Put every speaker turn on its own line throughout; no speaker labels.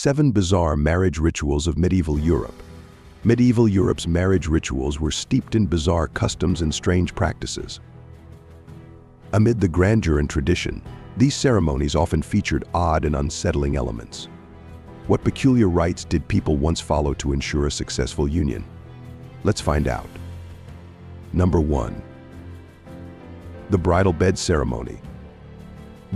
7 bizarre marriage rituals of medieval Europe. Medieval Europe's marriage rituals were steeped in bizarre customs and strange practices. Amid the grandeur and tradition, these ceremonies often featured odd and unsettling elements. What peculiar rites did people once follow to ensure a successful union? Let's find out. Number 1. The bridal bed ceremony.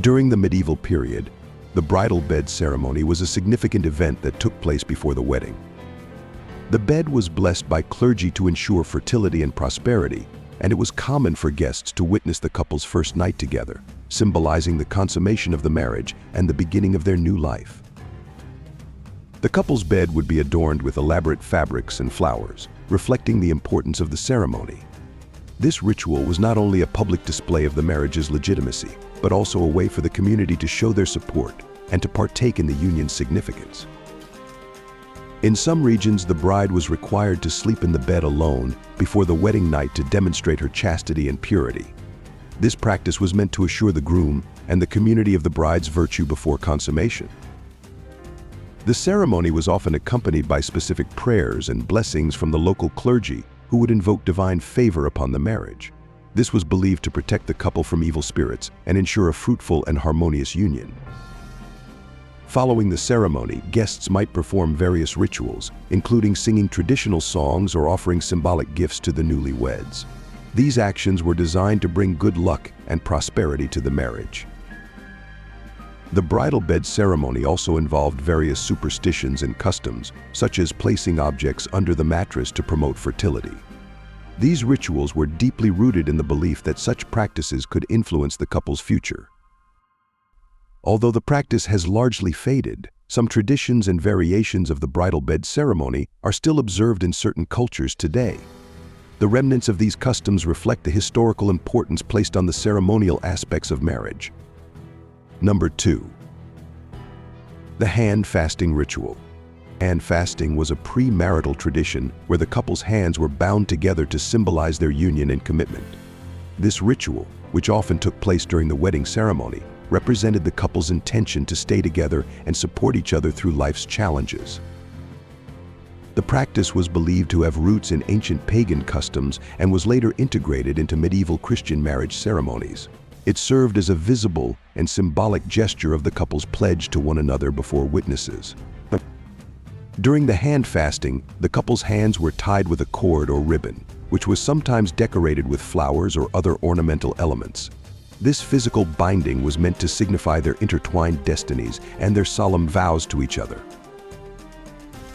During the medieval period, the bridal bed ceremony was a significant event that took place before the wedding. The bed was blessed by clergy to ensure fertility and prosperity, and it was common for guests to witness the couple's first night together, symbolizing the consummation of the marriage and the beginning of their new life. The couple's bed would be adorned with elaborate fabrics and flowers, reflecting the importance of the ceremony. This ritual was not only a public display of the marriage's legitimacy, but also a way for the community to show their support and to partake in the union's significance. In some regions, the bride was required to sleep in the bed alone before the wedding night to demonstrate her chastity and purity. This practice was meant to assure the groom and the community of the bride's virtue before consummation. The ceremony was often accompanied by specific prayers and blessings from the local clergy who would invoke divine favor upon the marriage. This was believed to protect the couple from evil spirits and ensure a fruitful and harmonious union. Following the ceremony, guests might perform various rituals, including singing traditional songs or offering symbolic gifts to the newlyweds. These actions were designed to bring good luck and prosperity to the marriage. The bridal bed ceremony also involved various superstitions and customs, such as placing objects under the mattress to promote fertility. These rituals were deeply rooted in the belief that such practices could influence the couple's future. Although the practice has largely faded, some traditions and variations of the bridal bed ceremony are still observed in certain cultures today. The remnants of these customs reflect the historical importance placed on the ceremonial aspects of marriage. Number 2. The hand fasting ritual. Hand fasting was a premarital tradition where the couple's hands were bound together to symbolize their union and commitment. This ritual, which often took place during the wedding ceremony, represented the couple's intention to stay together and support each other through life's challenges. The practice was believed to have roots in ancient pagan customs and was later integrated into medieval Christian marriage ceremonies. It served as a visible and symbolic gesture of the couple's pledge to one another before witnesses. During the hand fasting, the couple's hands were tied with a cord or ribbon, which was sometimes decorated with flowers or other ornamental elements. This physical binding was meant to signify their intertwined destinies and their solemn vows to each other.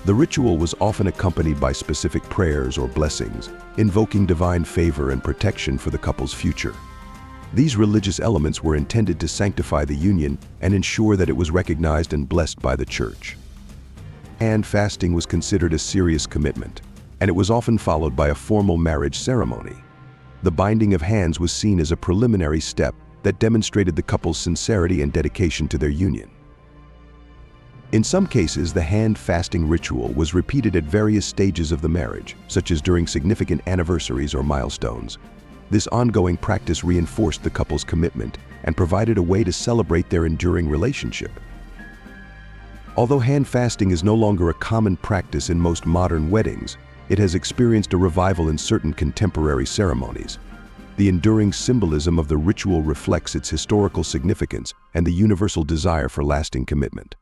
The ritual was often accompanied by specific prayers or blessings, invoking divine favor and protection for the couple's future. These religious elements were intended to sanctify the union and ensure that it was recognized and blessed by the church. Hand fasting was considered a serious commitment, and it was often followed by a formal marriage ceremony. The binding of hands was seen as a preliminary step that demonstrated the couple's sincerity and dedication to their union. In some cases, the hand fasting ritual was repeated at various stages of the marriage, such as during significant anniversaries or milestones. This ongoing practice reinforced the couple's commitment and provided a way to celebrate their enduring relationship. Although hand fasting is no longer a common practice in most modern weddings, it has experienced a revival in certain contemporary ceremonies. The enduring symbolism of the ritual reflects its historical significance and the universal desire for lasting commitment.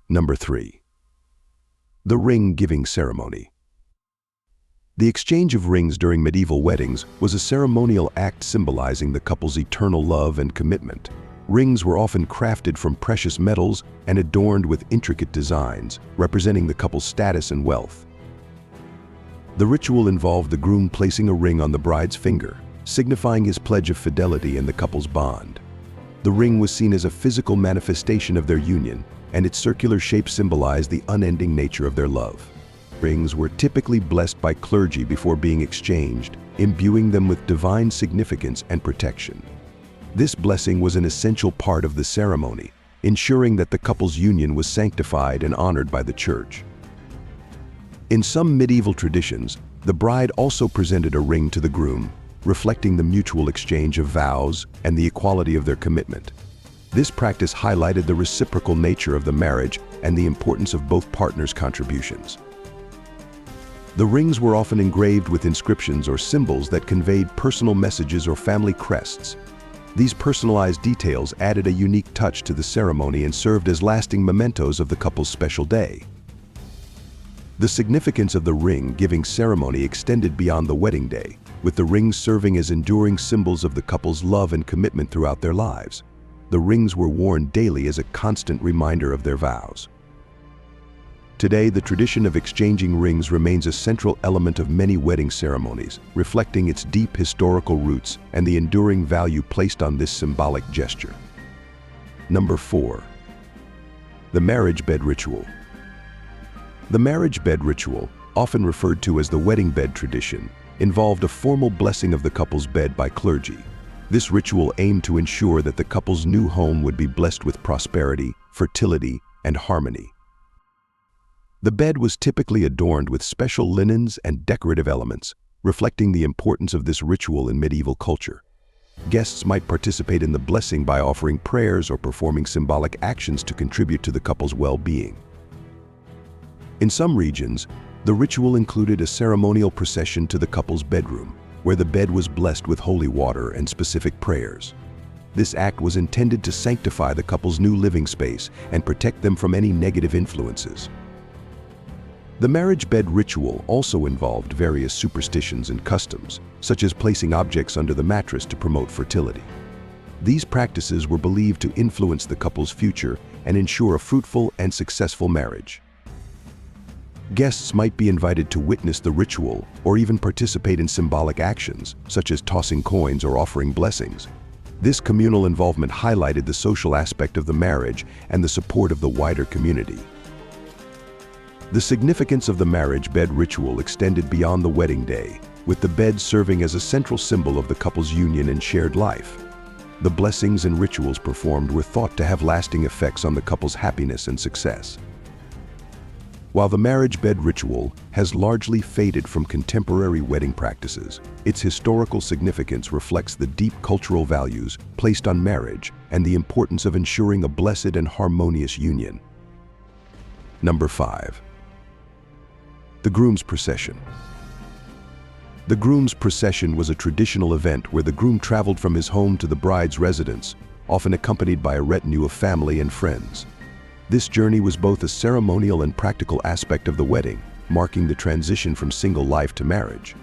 Number 3. The ring-giving ceremony. The exchange of rings during medieval weddings was a ceremonial act symbolizing the couple's eternal love and commitment. Rings were often crafted from precious metals and adorned with intricate designs, representing the couple's status and wealth. The ritual involved the groom placing a ring on the bride's finger, signifying his pledge of fidelity and the couple's bond. The ring was seen as a physical manifestation of their union, and its circular shape symbolized the unending nature of their love. Rings were typically blessed by clergy before being exchanged, imbuing them with divine significance and protection. This blessing was an essential part of the ceremony, ensuring that the couple's union was sanctified and honored by the church. In some medieval traditions, the bride also presented a ring to the groom, reflecting the mutual exchange of vows and the equality of their commitment. This practice highlighted the reciprocal nature of the marriage and the importance of both partners' contributions. The rings were often engraved with inscriptions or symbols that conveyed personal messages or family crests. These personalized details added a unique touch to the ceremony and served as lasting mementos of the couple's special day. The significance of the ring-giving ceremony extended beyond the wedding day, with the rings serving as enduring symbols of the couple's love and commitment throughout their lives. The rings were worn daily as a constant reminder of their vows. Today, the tradition of exchanging rings remains a central element of many wedding ceremonies, reflecting its deep historical roots and the enduring value placed on this symbolic gesture. Number 4. The marriage bed ritual. The marriage bed ritual, often referred to as the wedding bed tradition, involved a formal blessing of the couple's bed by clergy. This ritual aimed to ensure that the couple's new home would be blessed with prosperity, fertility, and harmony. The bed was typically adorned with special linens and decorative elements, reflecting the importance of this ritual in medieval culture. Guests might participate in the blessing by offering prayers or performing symbolic actions to contribute to the couple's well-being. In some regions, the ritual included a ceremonial procession to the couple's bedroom, where the bed was blessed with holy water and specific prayers. This act was intended to sanctify the couple's new living space and protect them from any negative influences. The marriage bed ritual also involved various superstitions and customs, such as placing objects under the mattress to promote fertility. These practices were believed to influence the couple's future and ensure a fruitful and successful marriage. Guests might be invited to witness the ritual or even participate in symbolic actions, such as tossing coins or offering blessings. This communal involvement highlighted the social aspect of the marriage and the support of the wider community. The significance of the marriage bed ritual extended beyond the wedding day, with the bed serving as a central symbol of the couple's union and shared life. The blessings and rituals performed were thought to have lasting effects on the couple's happiness and success. While the marriage bed ritual has largely faded from contemporary wedding practices, its historical significance reflects the deep cultural values placed on marriage and the importance of ensuring a blessed and harmonious union. Number 5. The Grooms procession. The Grooms procession was a traditional event where the groom traveled from his home to the bride's residence, often accompanied by a retinue of family and friends. This journey was both a ceremonial and practical aspect of the wedding, marking the transition from single life to marriage.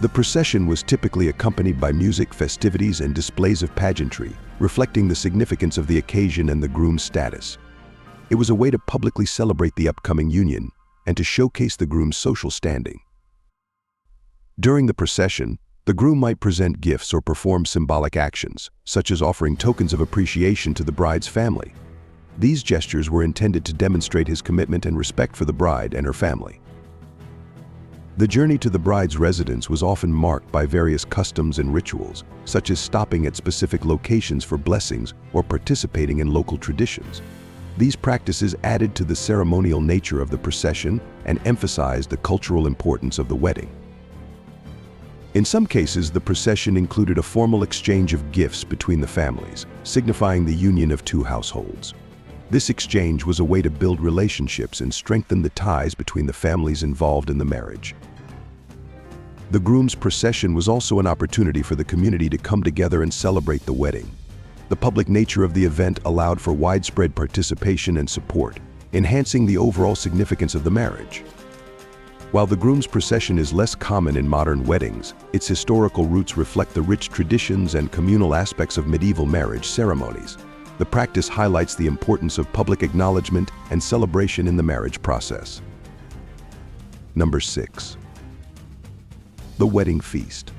The procession was typically accompanied by music, festivities, and displays of pageantry, reflecting the significance of the occasion and the groom's status. It was a way to publicly celebrate the upcoming union and to showcase the groom's social standing. During the procession, the groom might present gifts or perform symbolic actions, such as offering tokens of appreciation to the bride's family. These gestures were intended to demonstrate his commitment and respect for the bride and her family. The journey to the bride's residence was often marked by various customs and rituals, such as stopping at specific locations for blessings or participating in local traditions. These practices added to the ceremonial nature of the procession and emphasized the cultural importance of the wedding. In some cases, the procession included a formal exchange of gifts between the families, signifying the union of two households. This exchange was a way to build relationships and strengthen the ties between the families involved in the marriage. The groom's procession was also an opportunity for the community to come together and celebrate the wedding. The public nature of the event allowed for widespread participation and support, enhancing the overall significance of the marriage. While the groom's procession is less common in modern weddings, its historical roots reflect the rich traditions and communal aspects of medieval marriage ceremonies. The practice highlights the importance of public acknowledgement and celebration in the marriage process. Number 6. The wedding feast.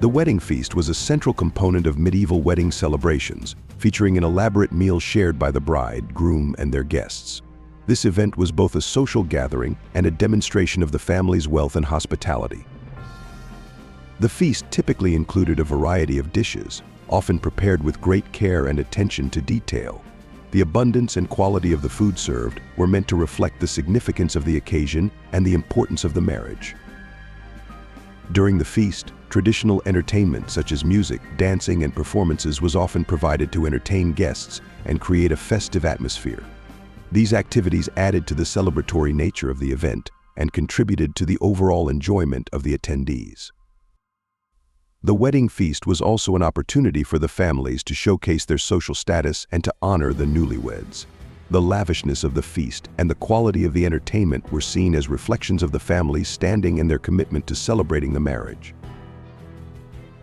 The wedding feast was a central component of medieval wedding celebrations, featuring an elaborate meal shared by the bride, groom, and their guests. This event was both a social gathering and a demonstration of the family's wealth and hospitality. The feast typically included a variety of dishes, often prepared with great care and attention to detail. The abundance and quality of the food served were meant to reflect the significance of the occasion and the importance of the marriage. During the feast, traditional entertainment such as music, dancing, and performances was often provided to entertain guests and create a festive atmosphere. These activities added to the celebratory nature of the event and contributed to the overall enjoyment of the attendees. The wedding feast was also an opportunity for the families to showcase their social status and to honor the newlyweds. The lavishness of the feast and the quality of the entertainment were seen as reflections of the family's standing and their commitment to celebrating the marriage.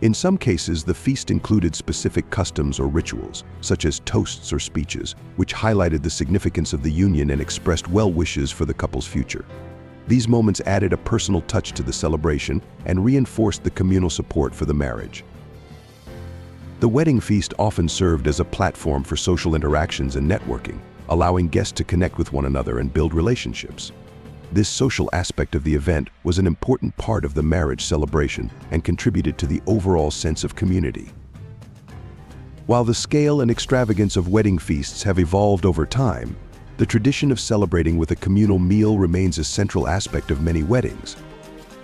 In some cases, the feast included specific customs or rituals, such as toasts or speeches, which highlighted the significance of the union and expressed well wishes for the couple's future. These moments added a personal touch to the celebration and reinforced the communal support for the marriage. The wedding feast often served as a platform for social interactions and networking, allowing guests to connect with one another and build relationships. This social aspect of the event was an important part of the marriage celebration and contributed to the overall sense of community. While the scale and extravagance of wedding feasts have evolved over time, the tradition of celebrating with a communal meal remains a central aspect of many weddings.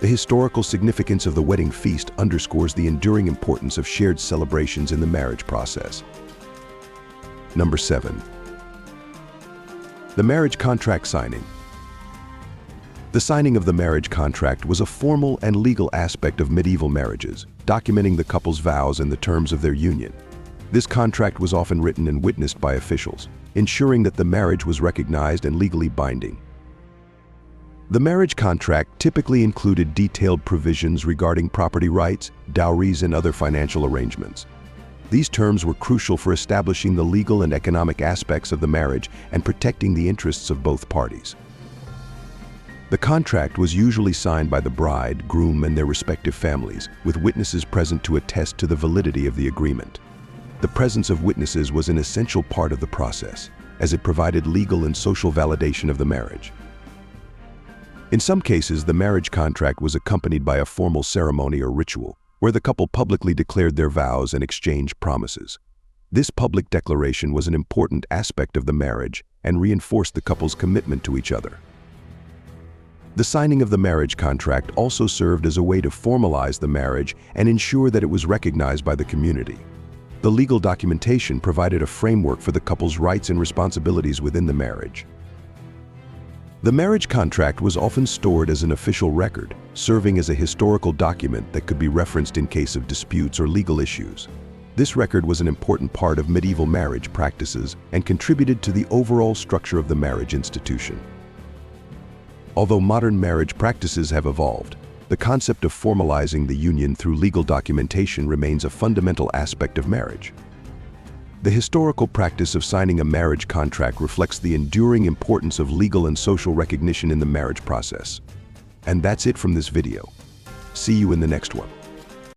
The historical significance of the wedding feast underscores the enduring importance of shared celebrations in the marriage process. Number 7. The marriage contract signing. The signing of the marriage contract was a formal and legal aspect of medieval marriages, documenting the couple's vows and the terms of their union. This contract was often written and witnessed by officials, ensuring that the marriage was recognized and legally binding. The marriage contract typically included detailed provisions regarding property rights, dowries, and other financial arrangements. These terms were crucial for establishing the legal and economic aspects of the marriage and protecting the interests of both parties. The contract was usually signed by the bride, groom, and their respective families, with witnesses present to attest to the validity of the agreement. The presence of witnesses was an essential part of the process, as it provided legal and social validation of the marriage. In some cases, the marriage contract was accompanied by a formal ceremony or ritual, where the couple publicly declared their vows and exchanged promises. This public declaration was an important aspect of the marriage and reinforced the couple's commitment to each other. The signing of the marriage contract also served as a way to formalize the marriage and ensure that it was recognized by the community. The legal documentation provided a framework for the couple's rights and responsibilities within the marriage. The marriage contract was often stored as an official record, serving as a historical document that could be referenced in case of disputes or legal issues. This record was an important part of medieval marriage practices and contributed to the overall structure of the marriage institution. Although modern marriage practices have evolved, the concept of formalizing the union through legal documentation remains a fundamental aspect of marriage. The historical practice of signing a marriage contract reflects the enduring importance of legal and social recognition in the marriage process. And that's it from this video. See you in the next one.